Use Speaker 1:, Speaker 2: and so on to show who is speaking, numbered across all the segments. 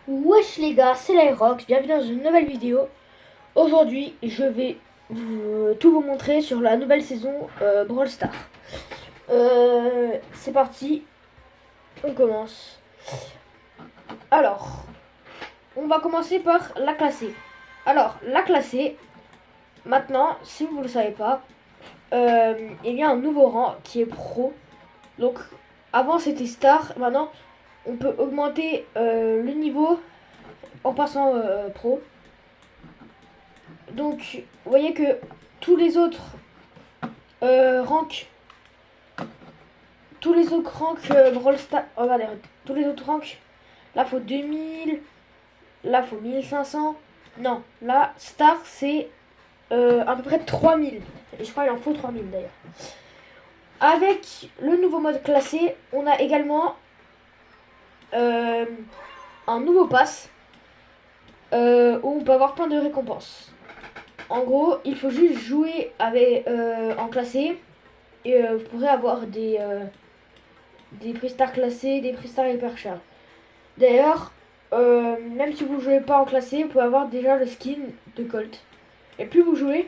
Speaker 1: Wesh les gars, c'est l'Aerox, bienvenue dans une nouvelle vidéo. Aujourd'hui, je vais tout vous montrer sur la nouvelle saison Brawl Stars. C'est parti, on commence. Alors, on va commencer par la classée. Alors, la classée, maintenant, si vous ne le savez pas, il y a un nouveau rang qui est pro. Donc, avant c'était star, maintenant on peut augmenter le niveau en passant pro. Donc, vous voyez que tous les autres ranks, Brawl Stars, regardez, tous les autres ranks, là faut 2000, là faut 1500, non, là Star c'est à peu près 3000, et je crois qu'il en faut 3000 d'ailleurs. Avec le nouveau mode classé, on a également un nouveau pass où on peut avoir plein de récompenses. En gros, il faut juste jouer avec, en classé et vous pourrez avoir des prix stars classés, des prix stars hyper chers. D'ailleurs, même si vous ne jouez pas en classé, vous pouvez avoir déjà le skin de Colt. Et plus vous jouez,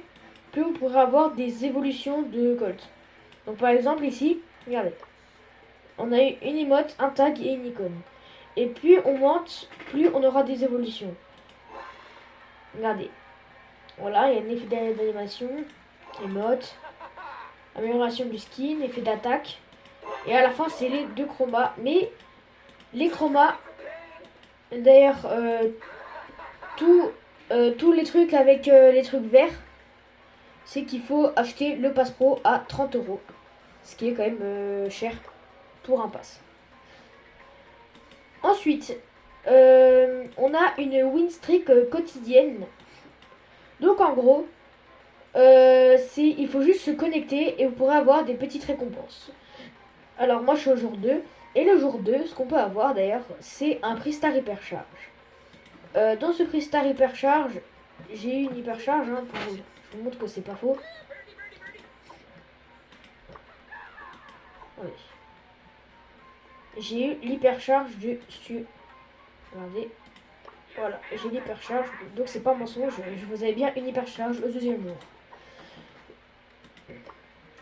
Speaker 1: plus vous pourrez avoir des évolutions de Colt. Donc par exemple ici, regardez. On a eu une emote, un tag et une icône. Et plus on monte, plus on aura des évolutions. Regardez. Voilà, il y a un effet d'animation, emote, amélioration du skin, effet d'attaque. Et à la fin, c'est les deux chromas. Mais les chromas, d'ailleurs, tous les trucs avec les trucs verts, c'est qu'il faut acheter le pass pro à 30 €. Ce qui est quand même cher pour un pass. Ensuite, on a une win streak quotidienne. Donc en gros, il faut juste se connecter et vous pourrez avoir des petites récompenses. Alors moi je suis au jour 2. Et le jour 2, ce qu'on peut avoir d'ailleurs, c'est un prix star hypercharge. Dans ce prix star hypercharge, j'ai eu une hypercharge. Je vous montre que c'est pas faux. Oui. J'ai eu l'hypercharge du Stu. Regardez. Voilà, j'ai l'hypercharge. Donc c'est pas mensonge. Je vous avais bien une hypercharge au deuxième jour.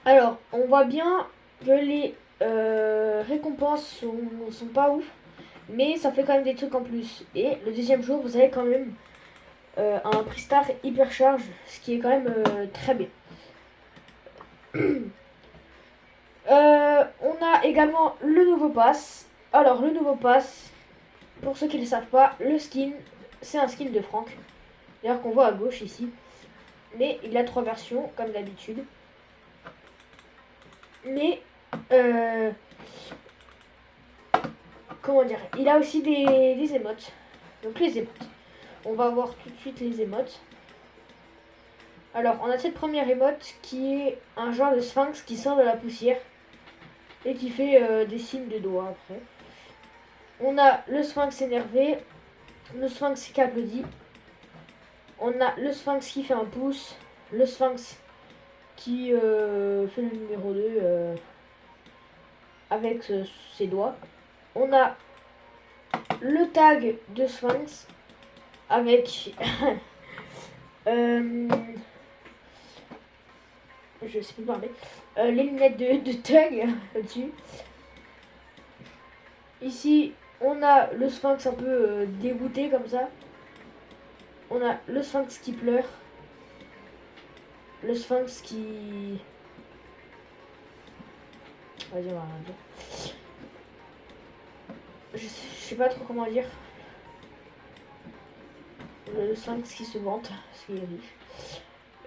Speaker 1: Alors, on voit bien que les récompenses sont pas ouf. Mais ça fait quand même des trucs en plus. Et le deuxième jour, vous avez quand même un prix star hypercharge. Ce qui est quand même très bien. On a également le nouveau pass. Alors, le nouveau pass, pour ceux qui ne le savent pas, le skin, c'est un skin de Franck. D'ailleurs, qu'on voit à gauche ici. Mais il a 3 versions, comme d'habitude. Mais, comment dire, il a aussi des émotes. Donc, les émotes. On va voir tout de suite les émotes. Alors, on a cette première émote qui est un genre de sphinx qui sort de la poussière. Et qui fait des signes de doigts après. On a le sphinx énervé, le sphinx qui applaudit. On a le sphinx qui fait un pouce, le sphinx qui fait le numéro 2 avec ses doigts. On a le tag de sphinx avec je sais plus parler, les lunettes de tag là-dessus. Ici, on a le sphinx un peu dégoûté comme ça. On a le sphinx qui pleure. Le sphinx qui... Vas-y, on va rien dire. Je sais pas trop comment dire. Le sphinx qui se vante, parce qu'il est riche.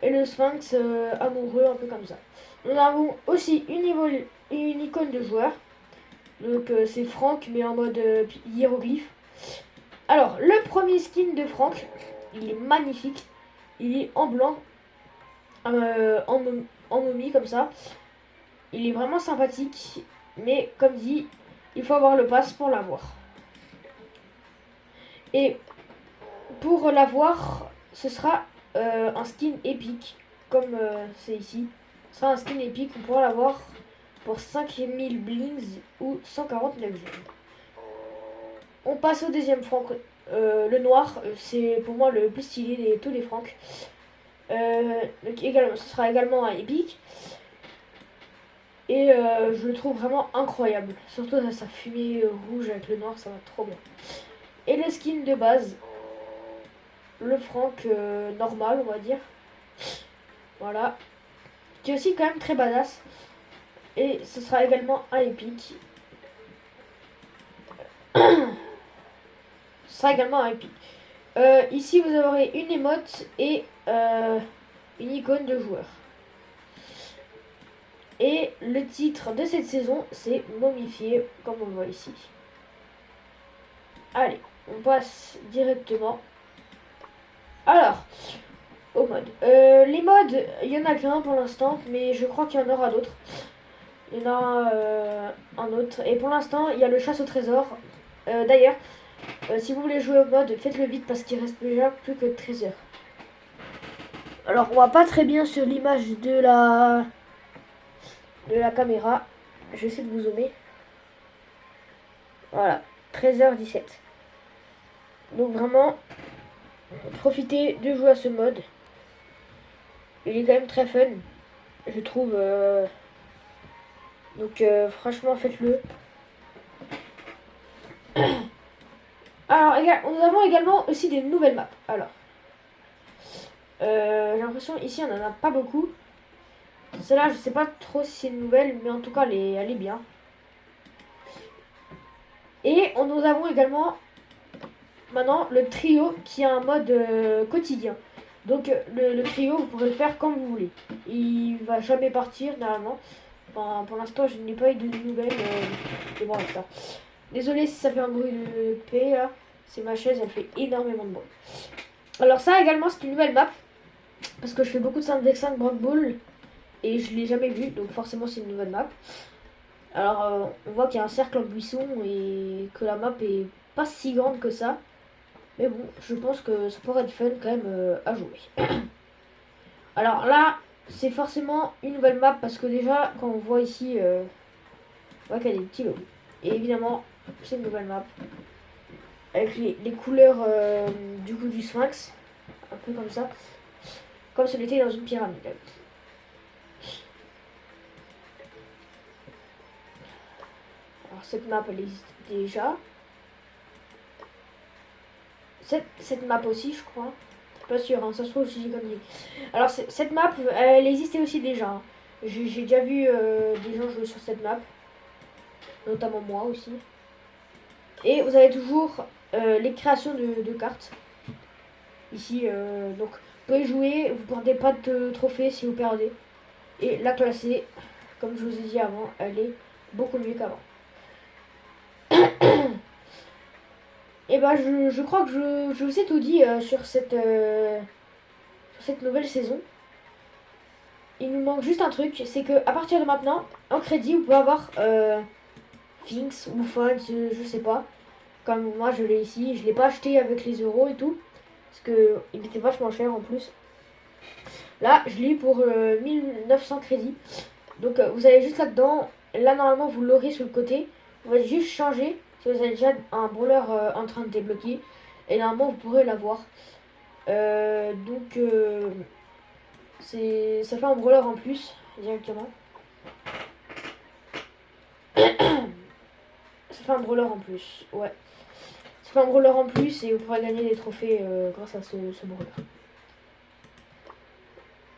Speaker 1: Et le sphinx amoureux, un peu comme ça. Nous avons aussi une icône de joueur. Donc c'est Franck, mais en mode hiéroglyphe. Alors, le premier skin de Franck, il est magnifique. Il est en blanc, en momie comme ça. Il est vraiment sympathique. Mais comme dit, il faut avoir le pass pour l'avoir. Et pour l'avoir, ce sera un skin épique. Comme c'est ici. Ce sera un skin épique. On pourra l'avoir pour 5000 blings ou 149 gemmes. On passe au deuxième Franck Le noir, c'est pour moi le plus stylé de tous les Franks. Également, ce sera également un épique. Et je le trouve vraiment incroyable. Surtout sa fumée rouge avec le noir, ça va trop bien. Et le skin de base, le Frank normal, on va dire. Voilà. Qui est aussi quand même très badass. Et ce sera également un épique. Ce sera également un épique. Ici, vous aurez une émote et une icône de joueur. Et le titre de cette saison, c'est Momifié, comme on le voit ici. Allez, on passe directement. Alors, au mode. Les modes, il y en a qu'un pour l'instant, mais je crois qu'il y en aura d'autres. Il y en a un autre. Et pour l'instant, il y a le chasse au trésor. D'ailleurs, si vous voulez jouer au mode, faites-le vite parce qu'il reste déjà plus que 13 heures. Alors, on voit pas très bien sur l'image de la caméra. Je vais essayer de vous zoomer. Voilà, 13h17. Donc vraiment, profitez de jouer à ce mode. Il est quand même très fun, je trouve. Donc franchement, faites-le. Alors, nous avons également aussi des nouvelles maps. Alors, j'ai l'impression ici, on en a pas beaucoup. Celle-là, je sais pas trop si c'est une nouvelle, mais en tout cas, elle est bien. Et nous avons également maintenant le trio qui a un mode quotidien. Donc le trio, vous pourrez le faire quand vous voulez. Il va jamais partir normalement. Enfin, pour l'instant, je n'ai pas eu de nouvelles. C'est bon avec ça. Désolé si ça fait un bruit de paix là. C'est ma chaise, elle fait énormément de bruit. Alors ça également, c'est une nouvelle map. Parce que je fais beaucoup de 5v5 Brawl Ball. Et je l'ai jamais vu, donc forcément c'est une nouvelle map. Alors on voit qu'il y a un cercle en buisson et que la map est pas si grande que ça. Mais bon, je pense que ça pourrait être fun quand même à jouer. Alors là, c'est forcément une nouvelle map parce que déjà, quand on voit ici, on voit qu'il y a des petits logos. Et évidemment, c'est une nouvelle map. Avec les couleurs du coup du sphinx. Un peu comme ça. Comme si on était dans une pyramide. Alors cette map, elle existe déjà. Cette map aussi, je crois. Pas sûr, hein, ça se trouve, je dis comme dit. Alors, cette map, elle existait aussi déjà. Hein. J'ai déjà vu des gens jouer sur cette map. Notamment moi aussi. Et vous avez toujours les créations de cartes. Ici, donc, vous pouvez jouer. Vous perdez pas de trophée si vous perdez. Et la classée, comme je vous ai dit avant, elle est beaucoup mieux qu'avant. Et bah, je crois que je vous ai tout dit sur cette nouvelle saison. Il nous manque juste un truc, c'est que à partir de maintenant, en crédit, vous pouvez avoir Things ou Fun, je sais pas. Comme moi, je l'ai ici. Je l'ai pas acheté avec les euros et tout. Parce que il était vachement cher en plus. Là, je l'ai eu pour 1900 crédits. Donc, vous allez juste là-dedans. Là, normalement, vous l'aurez sur le côté. Vous allez juste changer. Si vous avez déjà un brawler en train de débloquer. Et normalement, vous pourrez l'avoir. Donc, ça fait un brawler en plus, directement. Ça fait un brawler en plus, ouais. Ça fait un brawler en plus et vous pourrez gagner des trophées grâce à ce brawler.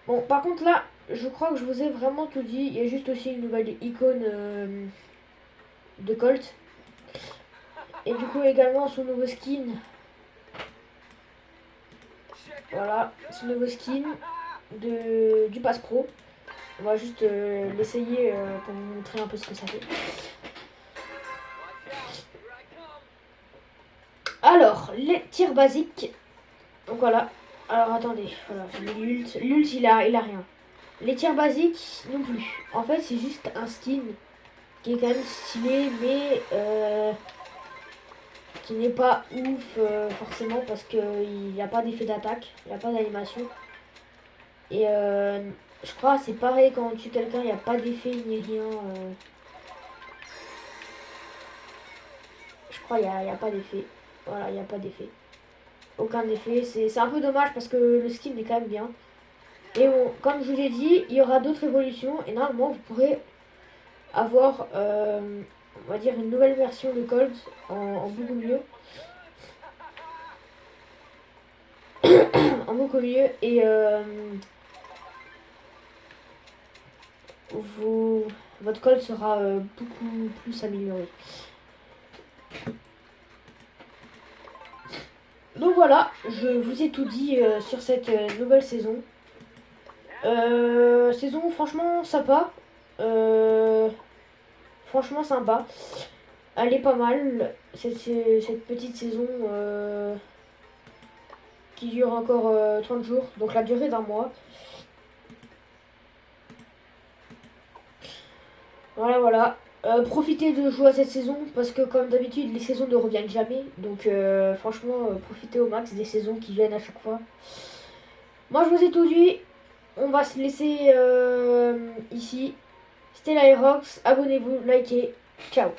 Speaker 1: Bon, par contre là, je crois que je vous ai vraiment tout dit. Il y a juste aussi une nouvelle icône de Colt. Et du coup également son nouveau skin. Voilà, son nouveau skin du Pass Pro. On va juste l'essayer pour vous montrer un peu ce que ça fait. Alors, les tirs basiques. Donc voilà. Alors attendez, voilà, l'ult. L'ult il a rien. Les tirs basiques non plus. En fait c'est juste un skin qui est quand même stylé mais qui n'est pas ouf forcément parce qu'il n'y a pas d'effet d'attaque, il n'y a pas d'animation. Et je crois c'est pareil quand on tue quelqu'un, il n'y a pas d'effet ni rien. Je crois il n'y a pas d'effet. Voilà, il n'y a pas d'effet. Aucun effet. C'est un peu dommage parce que le skin est quand même bien. Et bon, comme je vous l'ai dit, il y aura d'autres évolutions. Et normalement, vous pourrez avoir, on va dire, une nouvelle version de Colt en beaucoup mieux. En beaucoup mieux. Et votre Colt sera beaucoup plus amélioré. Donc voilà, je vous ai tout dit sur cette nouvelle saison. Saison franchement sympa. Franchement sympa. Elle est pas mal. Cette petite saison qui dure encore 30 jours. Donc la durée d'un mois. Voilà, voilà. Profitez de jouer à cette saison parce que comme d'habitude les saisons ne reviennent jamais. Donc franchement profitez au max des saisons qui viennent à chaque fois. Moi je vous ai tout dit. On va se laisser ici. C'était l'Aerox. Abonnez-vous, likez. Ciao.